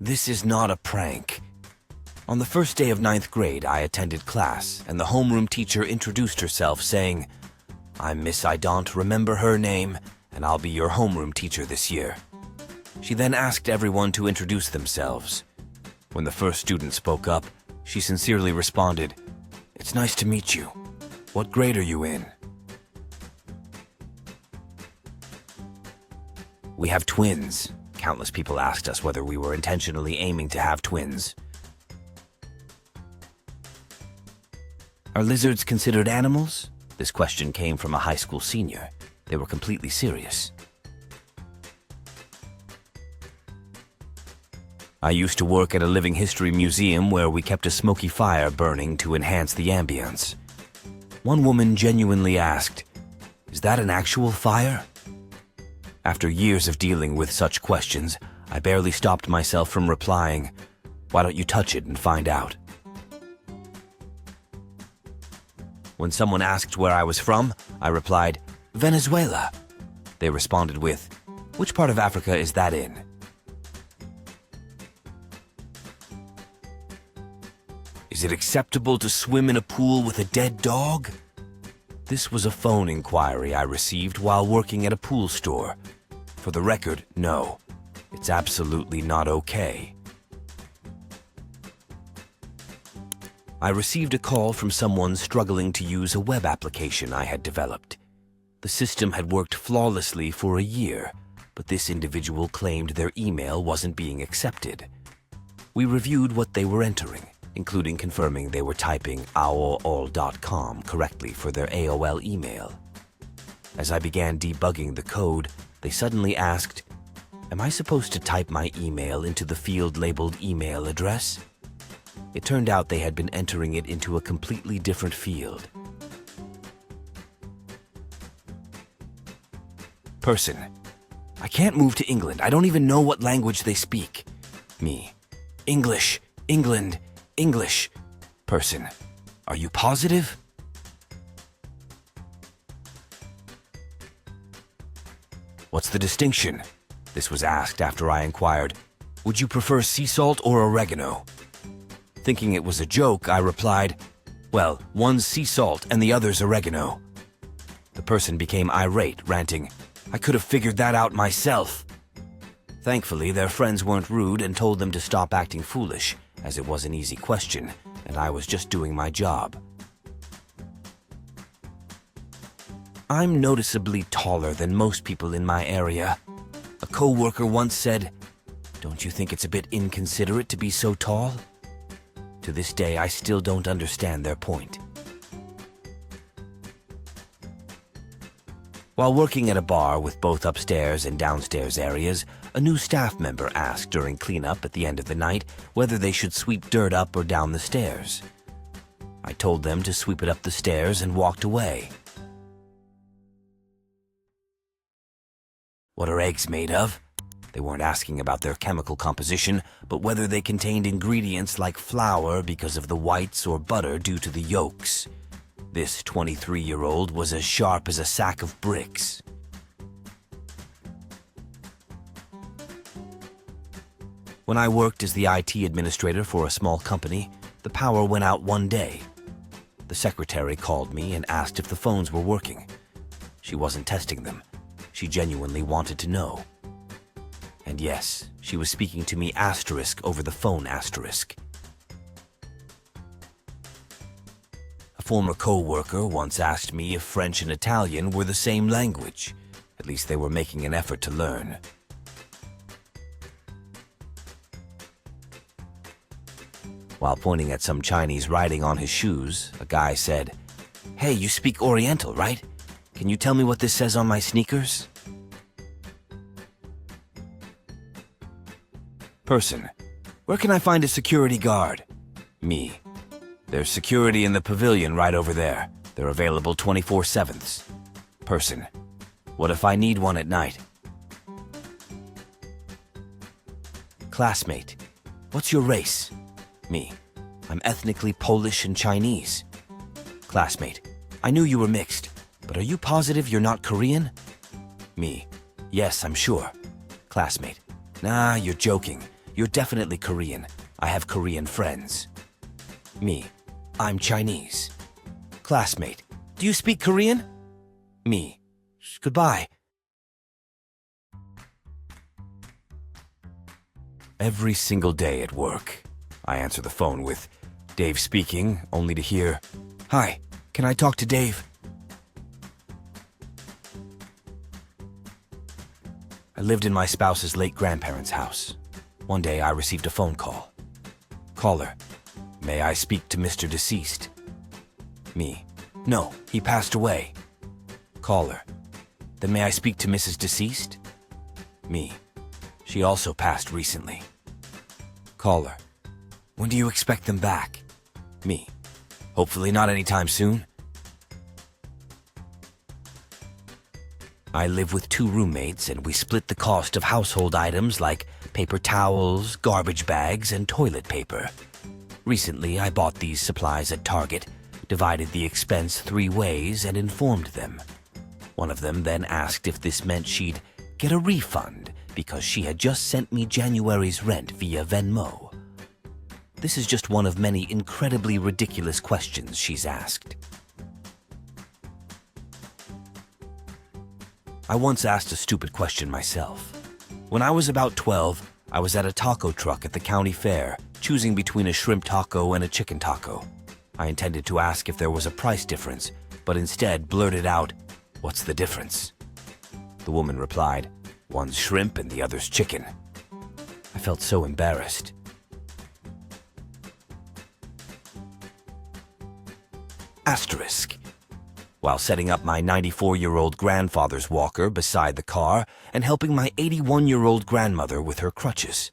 This is not a prank. On the first day of ninth grade, I attended class, and the homeroom teacher introduced herself, saying, "I'm Miss I don't remember her name, and I'll be your homeroom teacher this year." She then asked everyone to introduce themselves. When the first student spoke up, she sincerely responded, "It's nice to meet you. What grade are you in?" We have twins. Countless people asked us whether we were intentionally aiming to have twins. Are lizards considered animals? This question came from a high school senior. They were completely serious. I used to work at a living history museum where we kept a smoky fire burning to enhance the ambience. One woman genuinely asked, "Is that an actual fire?" After years of dealing with such questions, I barely stopped myself from replying, "Why don't you touch it and find out?" When someone asked where I was from, I replied, "Venezuela." They responded with, "Which part of Africa is that in?" Is it acceptable to swim in a pool with a dead dog? This was a phone inquiry I received while working at a pool store. For the record, no, it's absolutely not okay. I received a call from someone struggling to use a web application I had developed. The system had worked flawlessly for a year, but this individual claimed their email wasn't being accepted. We reviewed what they were entering, including confirming they were typing aol.com correctly for their AOL email. As I began debugging the code, they suddenly asked, "Am I supposed to type my email into the field labeled email address?" It turned out they had been entering it into a completely different field. Person: I can't move to England. I don't even know what language they speak. Me: English, England, English. Person: Are you positive? What's the distinction? This was asked after I inquired, "Would you prefer sea salt or oregano?" Thinking it was a joke, I replied, "Well, one's sea salt and the other's oregano." The person became irate, ranting, "I could have figured that out myself." Thankfully, their friends weren't rude and told them to stop acting foolish, as it was an easy question, and I was just doing my job. I'm noticeably taller than most people in my area. A coworker once said, "Don't you think it's a bit inconsiderate to be so tall?" To this day, I still don't understand their point. While working at a bar with both upstairs and downstairs areas, a new staff member asked during cleanup at the end of the night whether they should sweep dirt up or down the stairs. I told them to sweep it up the stairs and walked away. What are eggs made of? They weren't asking about their chemical composition, but whether they contained ingredients like flour because of the whites or butter due to the yolks. This 23-year-old was as sharp as a sack of bricks. When I worked as the IT administrator for a small company, the power went out one day. The secretary called me and asked if the phones were working. She wasn't testing them. She genuinely wanted to know. And yes, she was speaking to me asterisk over the phone asterisk. A former co-worker once asked me if French and Italian were the same language. At least they were making an effort to learn. While pointing at some Chinese writing on his shoes, a guy said, "Hey, you speak Oriental, right? Can you tell me what this says on my sneakers?" Person: Where can I find a security guard? Me: There's security in the pavilion right over there. They're available 24/7. Person: What if I need one at night? Classmate: What's your race? Me: I'm ethnically Polish and Chinese. Classmate: I knew you were mixed, but are you positive you're not Korean? Me: Yes, I'm sure. Classmate. Nah, you're joking. You're definitely Korean. I have Korean friends. Me. I'm Chinese. Classmate. Do you speak Korean? Me. Goodbye. Every single day at work, I answer the phone with, "Dave speaking," only to hear, "Hi, can I talk to Dave?" I lived in my spouse's late grandparents' house. One day I received a phone call. Caller, may I speak to Mr. Deceased? Me, no, he passed away. Caller, then may I speak to Mrs. Deceased? Me, she also passed recently. Caller, when do you expect them back? Me, hopefully not anytime soon. I live with 2 roommates and we split the cost of household items like paper towels, garbage bags, and toilet paper. Recently, I bought these supplies at Target, divided the expense 3 ways, and informed them. One of them then asked if this meant she'd get a refund because she had just sent me January's rent via Venmo. This is just one of many incredibly ridiculous questions she's asked. I once asked a stupid question myself. When I was about 12, I was at a taco truck at the county fair, choosing between a shrimp taco and a chicken taco. I intended to ask if there was a price difference, but instead blurted out, "What's the difference?" The woman replied, "One's shrimp and the other's chicken." I felt so embarrassed. Asterisk. While setting up my 94-year-old grandfather's walker beside the car and helping my 81-year-old grandmother with her crutches.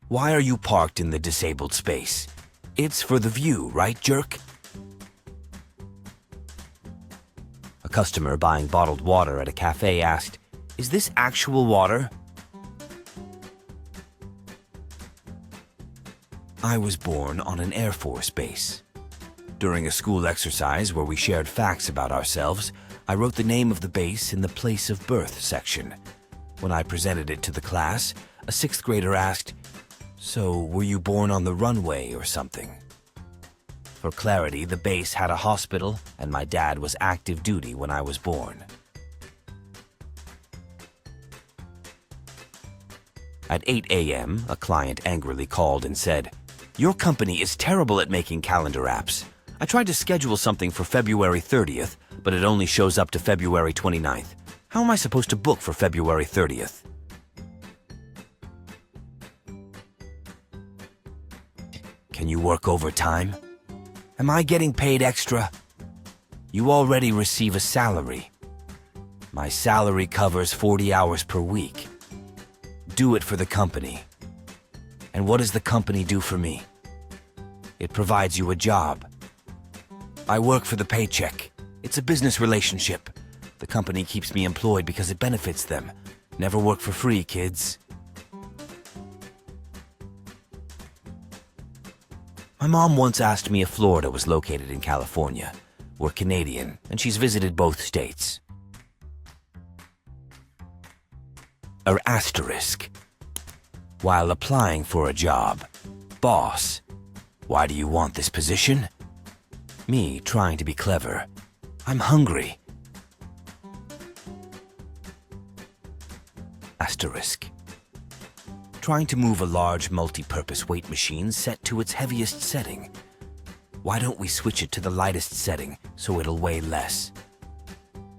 Why are you parked in the disabled space? It's for the view, right, jerk? A customer buying bottled water at a cafe asked, "Is this actual water?" I was born on an Air Force base. During a school exercise where we shared facts about ourselves, I wrote the name of the base in the place of birth section. When I presented it to the class, a 6th grader asked, "So, were you born on the runway or something?" For clarity, the base had a hospital, and my dad was active duty when I was born. At 8 a.m., a client angrily called and said, "Your company is terrible at making calendar apps. I tried to schedule something for February 30th, but it only shows up to February 29th. How am I supposed to book for February 30th? Can you work overtime? Am I getting paid extra? You already receive a salary. My salary covers 40 hours per week. Do it for the company. And what does the company do for me? It provides you a job. I work for the paycheck. It's a business relationship. The company keeps me employed because it benefits them. Never work for free, kids." My mom once asked me if Florida was located in California. We're Canadian, and she's visited both states. Asterisk. While applying for a job. Boss. Why do you want this position? Me trying to be clever. I'm hungry. Asterisk. Trying to move a large multi-purpose weight machine set to its heaviest setting. Why don't we switch it to the lightest setting so it'll weigh less?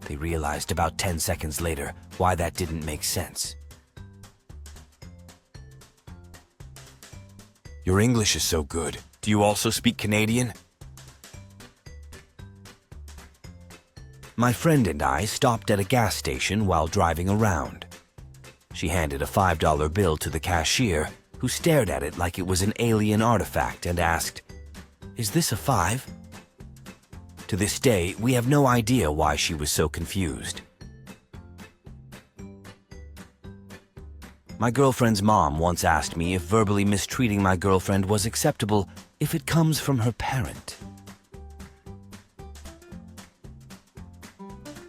They realized about 10 seconds later why that didn't make sense. Your English is so good. Do you also speak Canadian? My friend and I stopped at a gas station while driving around. She handed a $5 bill to the cashier, who stared at it like it was an alien artifact and asked, "Is this a 5? To this day, we have no idea why she was so confused. My girlfriend's mom once asked me if verbally mistreating my girlfriend was acceptable if it comes from her parent.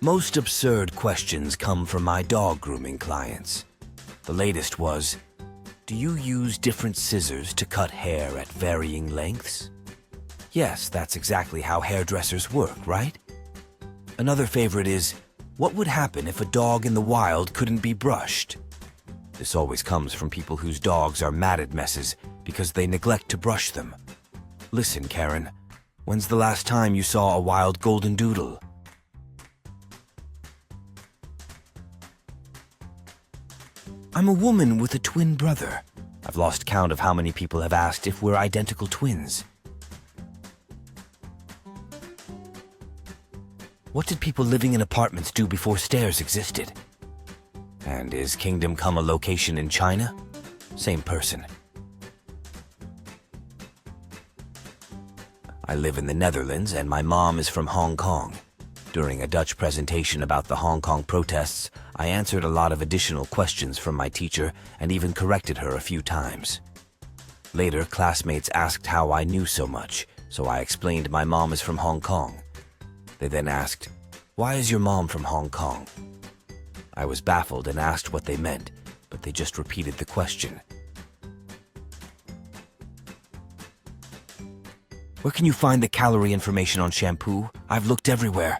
Most absurd questions come from my dog grooming clients. The latest was, do you use different scissors to cut hair at varying lengths? Yes, that's exactly how hairdressers work, right? Another favorite is, what would happen if a dog in the wild couldn't be brushed? This always comes from people whose dogs are matted messes because they neglect to brush them. Listen, Karen, when's the last time you saw a wild golden doodle? I'm a woman with a twin brother. I've lost count of how many people have asked if we're identical twins. What did people living in apartments do before stairs existed? And is Kingdom Come a location in China? Same person. I live in the Netherlands and my mom is from Hong Kong. During a Dutch presentation about the Hong Kong protests, I answered a lot of additional questions from my teacher and even corrected her a few times. Later, classmates asked how I knew so much, so I explained my mom is from Hong Kong. They then asked, "Why is your mom from Hong Kong?" I was baffled and asked what they meant, but they just repeated the question. Where can you find the calorie information on shampoo? I've looked everywhere.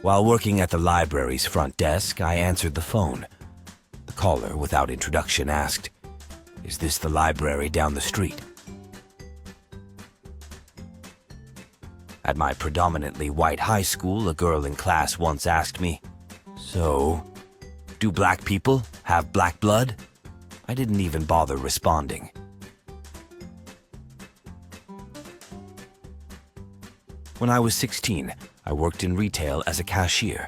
While working at the library's front desk, I answered the phone. The caller, without introduction, asked, "Is this the library down the street?" At my predominantly white high school, a girl in class once asked me, "So, do black people have black blood?" I didn't even bother responding. When I was 16, I worked in retail as a cashier.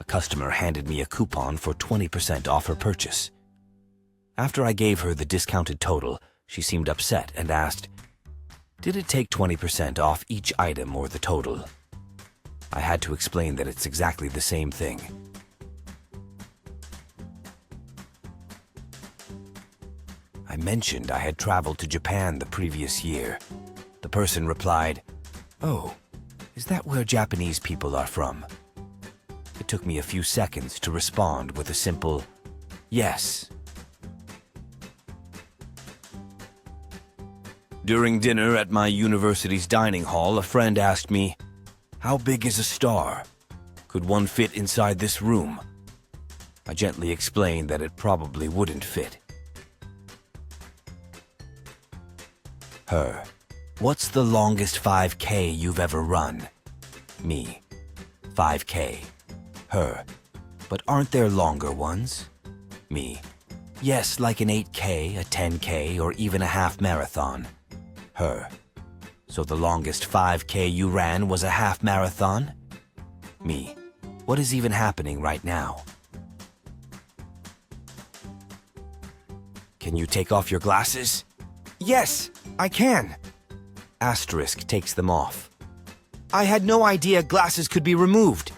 A customer handed me a coupon for 20% off her purchase. After I gave her the discounted total, she seemed upset and asked, "Did it take 20% off each item or the total?" I had to explain that it's exactly the same thing. I mentioned I had traveled to Japan the previous year. The person replied, "Oh, is that where Japanese people are from?" It took me a few seconds to respond with a simple, "Yes." During dinner at my university's dining hall, a friend asked me, "How big is a star? Could one fit inside this room?" I gently explained that it probably wouldn't fit. Her. What's the longest 5K you've ever run? Me. 5K. Her. But aren't there longer ones? Me. Yes, like an 8K, a 10K, or even a half marathon. Her. So the longest 5K you ran was a half marathon? Me. What is even happening right now? Can you take off your glasses? Yes, I can. Asterisk takes them off. I had no idea glasses could be removed.